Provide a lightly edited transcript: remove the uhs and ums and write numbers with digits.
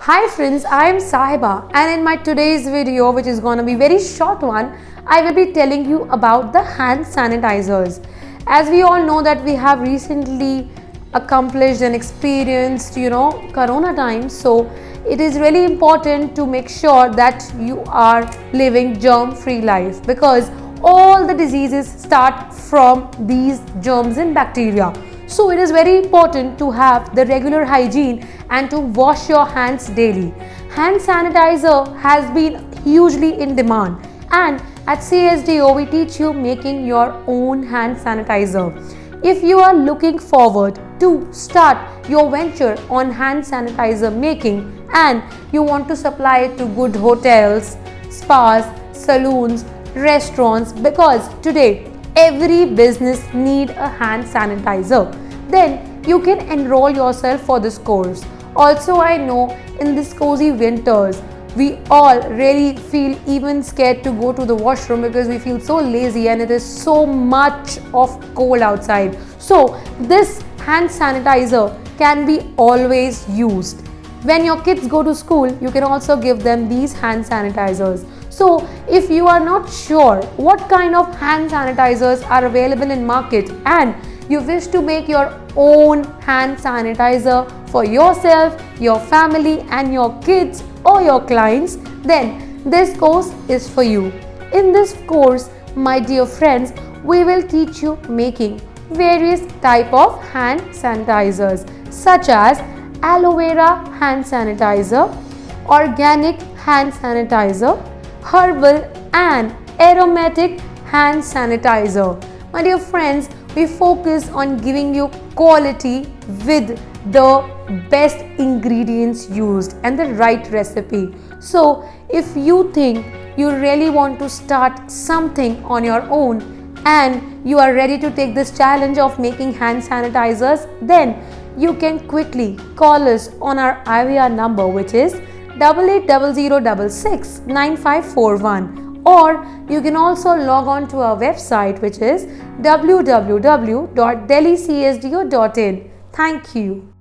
Hi friends, I am Sahiba, and in my today's video, which is gonna be very short one, I will be telling you about the hand sanitizers. As we all know that we have recently accomplished and experienced corona times, so it is really important to make sure that you are living germ free life, because all the diseases start from these germs and bacteria. So it is very important to have the regular hygiene and to wash your hands daily. Hand sanitizer has been hugely in demand, and at Csdo we teach you making your own hand sanitizer. If you are looking forward to start your venture on hand sanitizer making and you want to supply it to good hotels, spas, saloons, restaurants, because today every business need a hand sanitizer, then you can enroll yourself for this course. Also, I know in this cozy winters we all really feel even scared to go to the washroom because we feel so lazy and it is so much of cold outside. So this hand sanitizer can be always used. When your kids go to school, you can also give them these hand sanitizers. So if you are not sure what kind of hand sanitizers are available in market and you wish to make your own hand sanitizer for yourself, your family and your kids or your clients, then this course is for you. In this course, my dear friends, we will teach you making various type of hand sanitizers such as aloe vera hand sanitizer, organic hand sanitizer, herbal and aromatic hand sanitizer. My dear friends, we focus on giving you quality with the best ingredients used and the right recipe. So if you think you really want to start something on your own and you are ready to take this challenge of making hand sanitizers, then you can quickly call us on our IVR number, which is 880066 9541. Or you can also log on to our website, which is www.delhicsdo.in. Thank you.